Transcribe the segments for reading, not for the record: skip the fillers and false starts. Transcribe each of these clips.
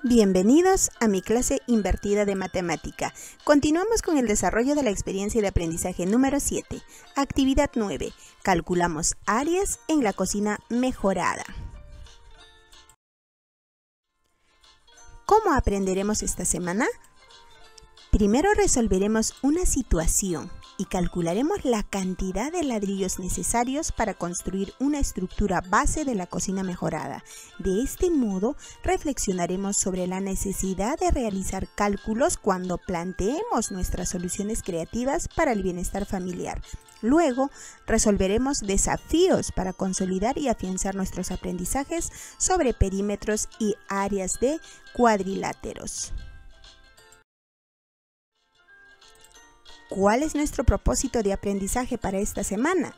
Bienvenidos a mi clase invertida de matemática. Continuamos con el desarrollo de la experiencia de aprendizaje número 7. Actividad 9. Calculamos áreas en la cocina mejorada. ¿Cómo aprenderemos esta semana? Primero resolveremos una situación y calcularemos la cantidad de ladrillos necesarios para construir una estructura base de la cocina mejorada. De este modo, reflexionaremos sobre la necesidad de realizar cálculos cuando planteemos nuestras soluciones creativas para el bienestar familiar. Luego, resolveremos desafíos para consolidar y afianzar nuestros aprendizajes sobre perímetros y áreas de cuadriláteros. ¿Cuál es nuestro propósito de aprendizaje para esta semana?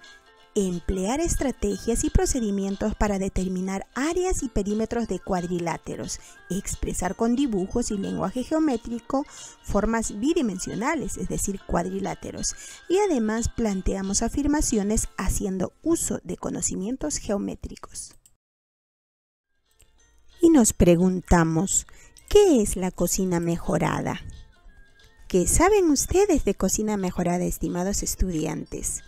Emplear estrategias y procedimientos para determinar áreas y perímetros de cuadriláteros, expresar con dibujos y lenguaje geométrico formas bidimensionales, es decir, cuadriláteros, y además planteamos afirmaciones haciendo uso de conocimientos geométricos. Y nos preguntamos, ¿qué es la cocina mejorada? ¿Qué saben ustedes de cocina mejorada, estimados estudiantes?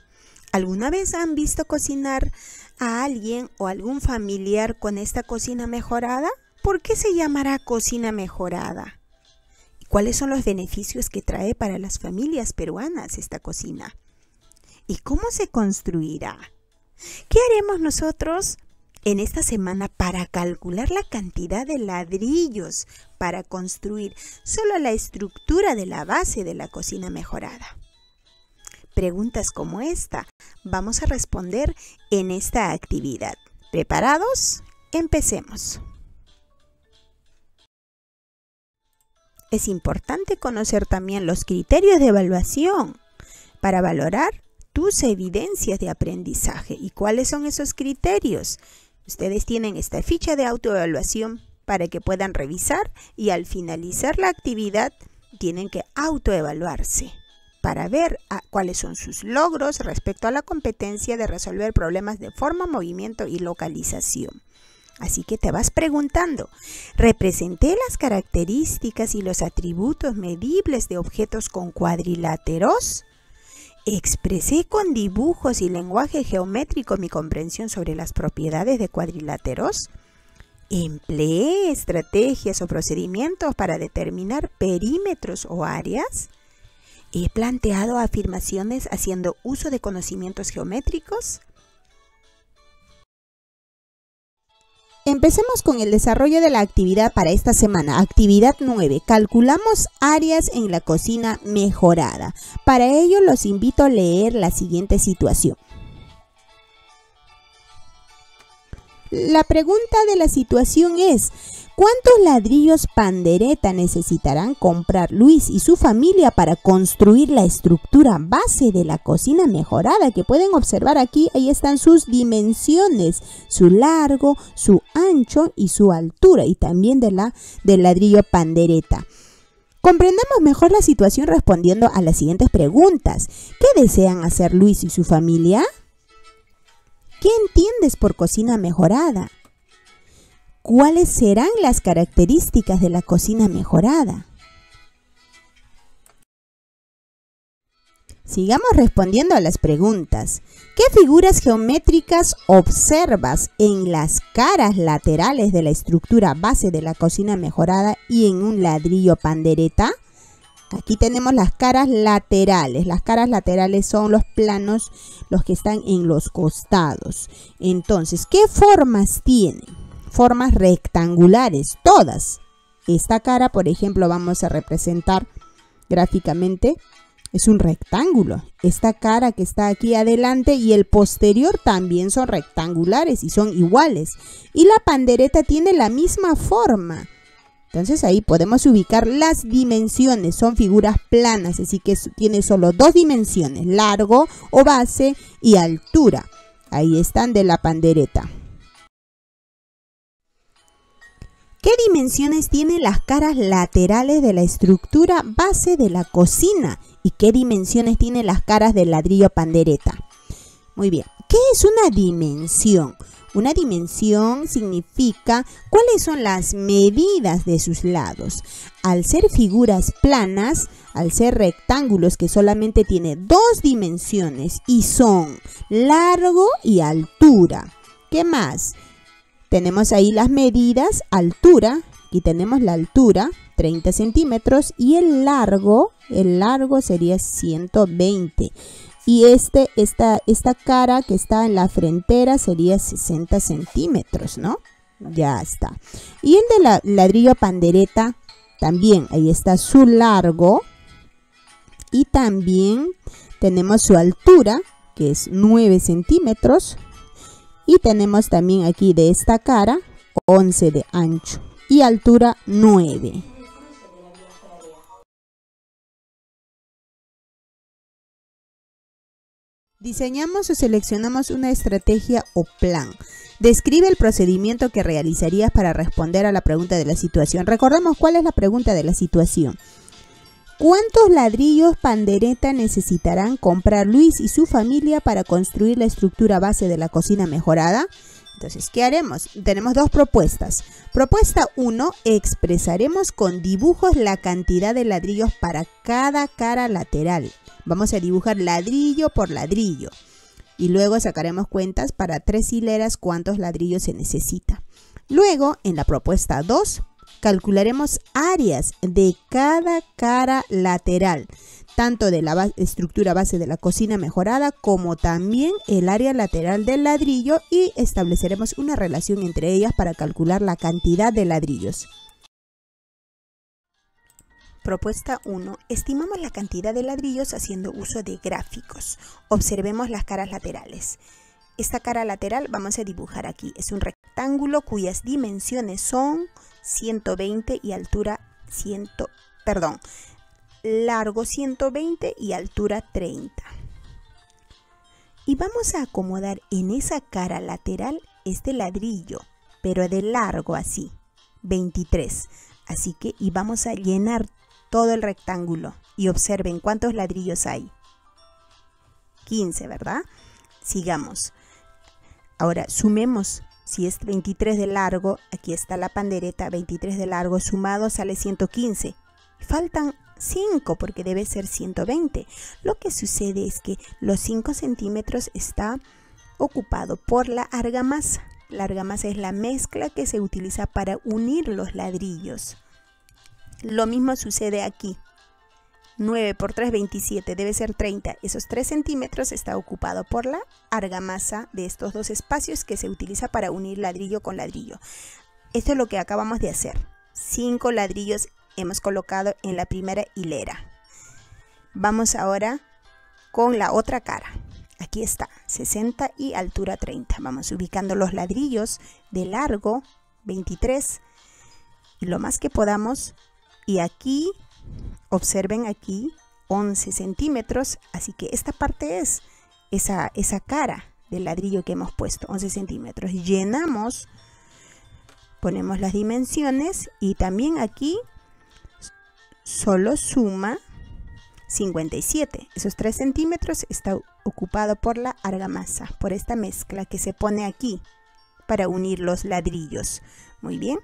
¿Alguna vez han visto cocinar a alguien o algún familiar con esta cocina mejorada? ¿Por qué se llamará cocina mejorada? ¿Y cuáles son los beneficios que trae para las familias peruanas esta cocina? ¿Y cómo se construirá? ¿Qué haremos nosotros en esta semana para calcular la cantidad de ladrillos para construir solo la estructura de la base de la cocina mejorada? Preguntas como esta vamos a responder en esta actividad. ¿Preparados? Empecemos. Es importante conocer también los criterios de evaluación para valorar tus evidencias de aprendizaje. ¿Y cuáles son esos criterios? Ustedes tienen esta ficha de autoevaluación para que puedan revisar y al finalizar la actividad tienen que autoevaluarse para ver cuáles son sus logros respecto a la competencia de resolver problemas de forma, movimiento y localización. Así que te vas preguntando, ¿representé las características y los atributos medibles de objetos con cuadriláteros? ¿Expresé con dibujos y lenguaje geométrico mi comprensión sobre las propiedades de cuadriláteros? ¿Empleé estrategias o procedimientos para determinar perímetros o áreas? ¿He planteado afirmaciones haciendo uso de conocimientos geométricos? Empecemos con el desarrollo de la actividad para esta semana. Actividad 9. Calculamos áreas en la cocina mejorada. Para ello los invito a leer la siguiente situación. La pregunta de la situación es, ¿cuántos ladrillos pandereta necesitarán comprar Luis y su familia para construir la estructura base de la cocina mejorada? Que pueden observar aquí, ahí están sus dimensiones, su largo, su ancho y su altura, y también del ladrillo pandereta. Comprendamos mejor la situación respondiendo a las siguientes preguntas. ¿Qué desean hacer Luis y su familia? ¿Qué entiendes por cocina mejorada? ¿Cuáles serán las características de la cocina mejorada? Sigamos respondiendo a las preguntas. ¿Qué figuras geométricas observas en las caras laterales de la estructura base de la cocina mejorada y en un ladrillo pandereta? Aquí tenemos las caras laterales. Las caras laterales son los planos, los que están en los costados. Entonces, ¿qué formas tienen? Formas rectangulares, todas. Esta cara, por ejemplo, vamos a representar gráficamente, es un rectángulo. Esta cara que está aquí adelante y el posterior también son rectangulares y son iguales. Y la pandereta tiene la misma forma. Entonces ahí podemos ubicar las dimensiones, son figuras planas, así que tiene solo dos dimensiones, largo o base y altura. Ahí están de la pandereta. ¿Qué dimensiones tienen las caras laterales de la estructura base de la cocina? ¿Y qué dimensiones tienen las caras del ladrillo pandereta? Muy bien. ¿Qué es una dimensión? Una dimensión significa cuáles son las medidas de sus lados. Al ser figuras planas, al ser rectángulos que solamente tiene dos dimensiones y son largo y altura. ¿Qué más? Tenemos ahí las medidas, altura, aquí tenemos la altura, 30 centímetros, y el largo sería 120. Y esta cara que está en la frontera sería 60 centímetros, ¿no? Ya está. Y el de la ladrillo pandereta, también ahí está su largo. Y también tenemos su altura, que es 9 centímetros. Y tenemos también aquí de esta cara, 11 de ancho. Y altura 9. Diseñamos o seleccionamos una estrategia o plan. Describe el procedimiento que realizarías para responder a la pregunta de la situación. Recordemos cuál es la pregunta de la situación. ¿Cuántos ladrillos pandereta necesitarán comprar Luis y su familia para construir la estructura base de la cocina mejorada? Entonces, ¿qué haremos? Tenemos dos propuestas. Propuesta 1, expresaremos con dibujos la cantidad de ladrillos para cada cara lateral. Vamos a dibujar ladrillo por ladrillo. Y luego sacaremos cuentas para 3 hileras cuántos ladrillos se necesita. Luego, en la propuesta 2, calcularemos áreas de cada cara lateral, tanto de la estructura base de la cocina mejorada como también el área lateral del ladrillo, y estableceremos una relación entre ellas para calcular la cantidad de ladrillos. Propuesta 1. Estimamos la cantidad de ladrillos haciendo uso de gráficos. Observemos las caras laterales. Esta cara lateral vamos a dibujar aquí. Es un rectángulo cuyas dimensiones son 120 y altura largo 120 y altura 30. Y vamos a acomodar en esa cara lateral este ladrillo, pero de largo así, 23. Así que y vamos a llenar todo el rectángulo y observen cuántos ladrillos hay. 15, ¿verdad? Sigamos. Ahora sumemos. Si es 23 de largo, aquí está la pandereta, 23 de largo sumado sale 115. Faltan 5 porque debe ser 120. Lo que sucede es que los 5 centímetros está ocupado por la argamasa. La argamasa es la mezcla que se utiliza para unir los ladrillos. Lo mismo sucede aquí. 9 por 3, 27, debe ser 30. Esos 3 centímetros está ocupado por la argamasa de estos dos espacios que se utiliza para unir ladrillo con ladrillo. Esto es lo que acabamos de hacer. 5 ladrillos hemos colocado en la primera hilera. Vamos ahora con la otra cara. Aquí está, 60 y altura 30. Vamos ubicando los ladrillos de largo, 23, y lo más que podamos. Y aquí, observen aquí, 11 centímetros. Así que esta parte es esa cara del ladrillo que hemos puesto, 11 centímetros. Llenamos, ponemos las dimensiones y también aquí solo suma 57. Esos 3 centímetros está ocupado por la argamasa, por esta mezcla que se pone aquí para unir los ladrillos. Muy bien.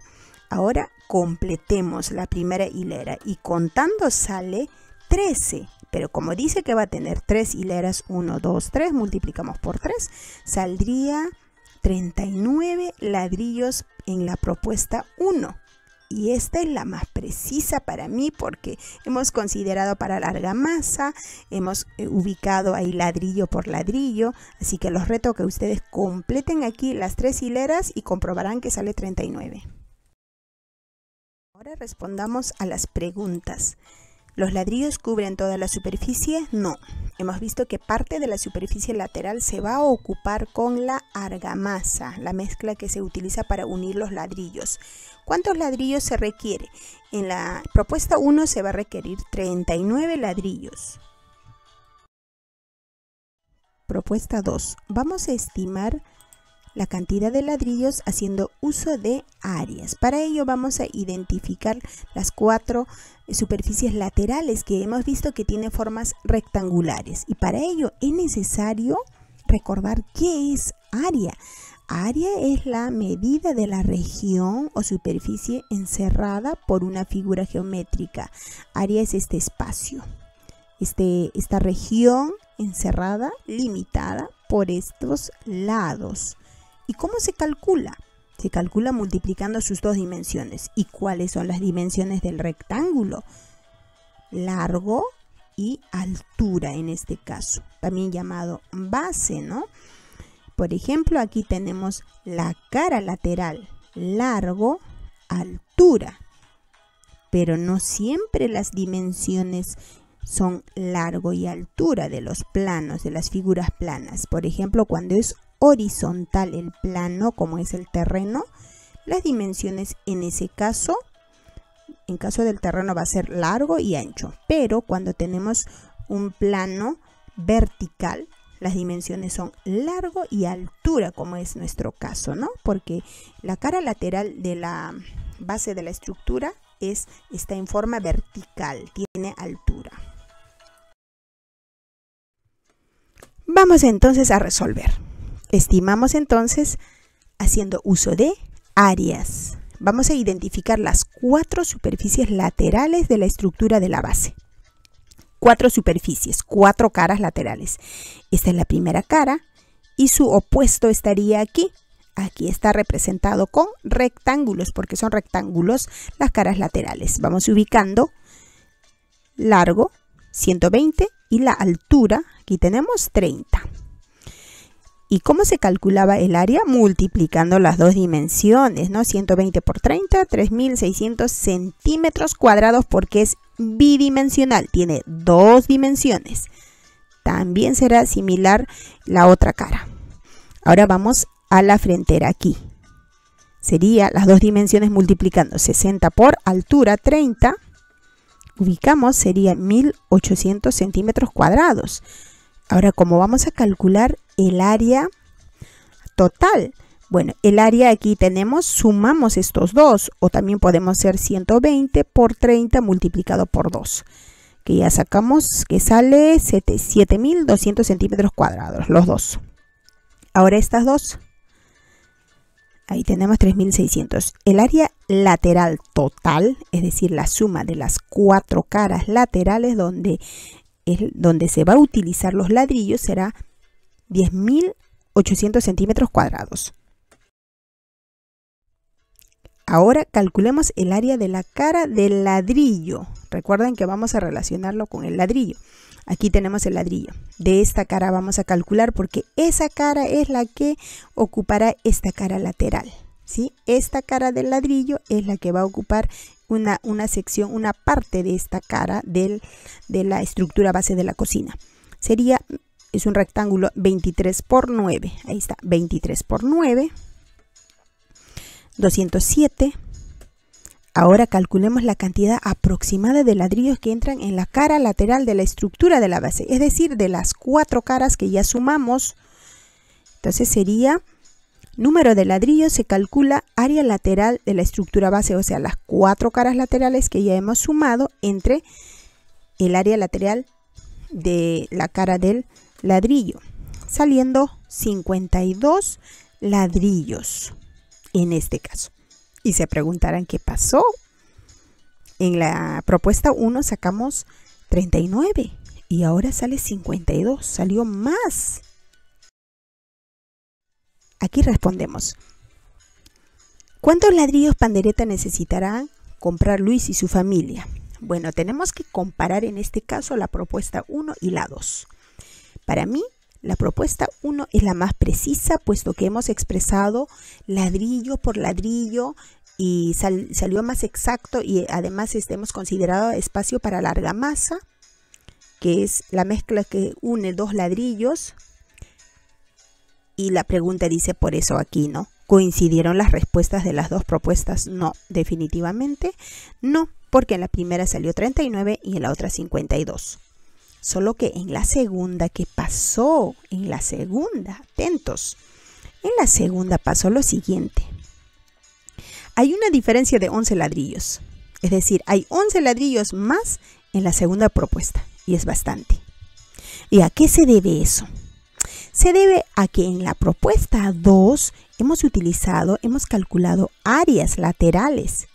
Ahora completemos la primera hilera y contando sale 13. Pero como dice que va a tener 3 hileras, 1, 2, 3, multiplicamos por 3, saldría 39 ladrillos en la propuesta 1. Y esta es la más precisa para mí porque hemos considerado para la argamasa, hemos ubicado ahí ladrillo por ladrillo. Así que los reto que ustedes completen aquí las 3 hileras y comprobarán que sale 39. Ahora respondamos a las preguntas. ¿Los ladrillos cubren toda la superficie? No. Hemos visto que parte de la superficie lateral se va a ocupar con la argamasa, la mezcla que se utiliza para unir los ladrillos. ¿Cuántos ladrillos se requiere? En la propuesta 1 se va a requerir 39 ladrillos. Propuesta 2. Vamos a estimar la cantidad de ladrillos haciendo uso de áreas. Para ello vamos a identificar las 4 superficies laterales que hemos visto que tienen formas rectangulares. Y para ello es necesario recordar qué es área. Área es la medida de la región o superficie encerrada por una figura geométrica. Área es este espacio, esta región encerrada, limitada por estos lados. ¿Y cómo se calcula? Se calcula multiplicando sus dos dimensiones. ¿Y cuáles son las dimensiones del rectángulo? Largo y altura en este caso, también llamado base, ¿no? Por ejemplo, aquí tenemos la cara lateral, largo, altura, pero no siempre las dimensiones son largo y altura de los planos, de las figuras planas. Por ejemplo, cuando es horizontal el plano, como es el terreno, las dimensiones en ese caso, en caso del terreno, va a ser largo y ancho. Pero cuando tenemos un plano vertical, las dimensiones son largo y altura, como es nuestro caso, ¿no? Porque la cara lateral de la base de la estructura está en forma vertical, tiene altura. Vamos entonces a resolver. Estimamos entonces haciendo uso de áreas. Vamos a identificar las 4 superficies laterales de la estructura de la base. 4 superficies, 4 caras laterales. Esta es la primera cara y su opuesto estaría aquí. Aquí está representado con rectángulos, porque son rectángulos las caras laterales. Vamos ubicando largo, 120, y la altura, aquí tenemos 30. ¿Y cómo se calculaba el área? Multiplicando las dos dimensiones, ¿no? 120 por 30, 3.600 centímetros cuadrados, porque es bidimensional, tiene 2 dimensiones. También será similar la otra cara. Ahora vamos a la frontera aquí. Sería las dos dimensiones multiplicando 60 por altura, 30. Ubicamos, sería 1.800 centímetros cuadrados. Ahora, ¿cómo vamos a calcular el área total? Bueno, el área aquí tenemos, sumamos estos dos, o también podemos hacer 120 por 30 multiplicado por 2, que ya sacamos que sale 7.200 centímetros cuadrados, los dos. Ahora estas dos, ahí tenemos 3.600. El área lateral total, es decir, la suma de las 4 caras laterales donde se va a utilizar los ladrillos, será 10.800 centímetros cuadrados. Ahora calculemos el área de la cara del ladrillo. Recuerden que vamos a relacionarlo con el ladrillo. Aquí tenemos el ladrillo. De esta cara vamos a calcular, porque esa cara es la que ocupará esta cara lateral, ¿sí? Esta cara del ladrillo es la que va a ocupar una sección, una parte de esta cara de la estructura base de la cocina. Es un rectángulo 23 por 9. Ahí está, 23 por 9. 207. Ahora calculemos la cantidad aproximada de ladrillos que entran en la cara lateral de la estructura de la base, es decir, de las 4 caras que ya sumamos. Entonces sería número de ladrillos, se calcula área lateral de la estructura base, o sea, las 4 caras laterales que ya hemos sumado entre el área lateral de la cara del ladrillo, saliendo 52 ladrillos en este caso. Y se preguntarán qué pasó. En la propuesta 1 sacamos 39 y ahora sale 52, salió más. Aquí respondemos: ¿cuántos ladrillos pandereta necesitarán comprar Luis y su familia? Bueno, tenemos que comparar en este caso la propuesta 1 y la 2. Para mí, la propuesta 1 es la más precisa, puesto que hemos expresado ladrillo por ladrillo y salió más exacto, y además hemos considerado espacio para la argamasa, que es la mezcla que une 2 ladrillos. Y la pregunta dice por eso aquí, ¿no? ¿Coincidieron las respuestas de las dos propuestas? No, definitivamente no, porque en la primera salió 39 y en la otra 52. Solo que en la segunda, ¿qué pasó? En la segunda, atentos, en la segunda pasó lo siguiente. Hay una diferencia de 11 ladrillos. Es decir, hay 11 ladrillos más en la segunda propuesta, y es bastante. ¿Y a qué se debe eso? Se debe a que en la propuesta 2 hemos calculado áreas laterales,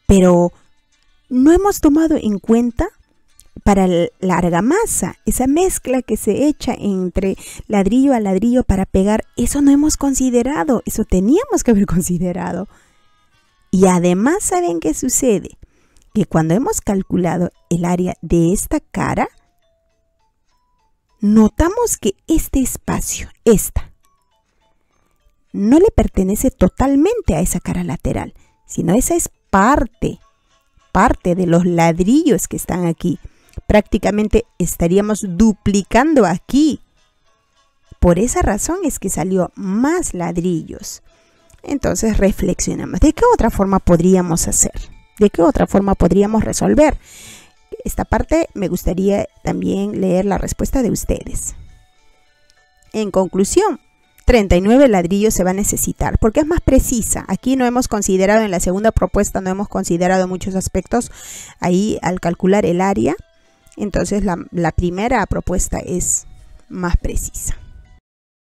pero no hemos tomado en cuenta para la argamasa, esa mezcla que se echa entre ladrillo a ladrillo para pegar. Eso no hemos considerado, eso teníamos que haber considerado. Y además, ¿saben qué sucede? Que cuando hemos calculado el área de esta cara, notamos que este espacio, no le pertenece totalmente a esa cara lateral, sino esa es parte de los ladrillos que están aquí. Prácticamente estaríamos duplicando aquí. Por esa razón es que salió más ladrillos. Entonces reflexionamos. ¿De qué otra forma podríamos hacer? ¿De qué otra forma podríamos resolver? Esta parte me gustaría también leer la respuesta de ustedes. En conclusión, 39 ladrillos se va a necesitar porque es más precisa. Aquí no hemos considerado, en la segunda propuesta no hemos considerado muchos aspectos ahí al calcular el área. Entonces la primera propuesta es más precisa.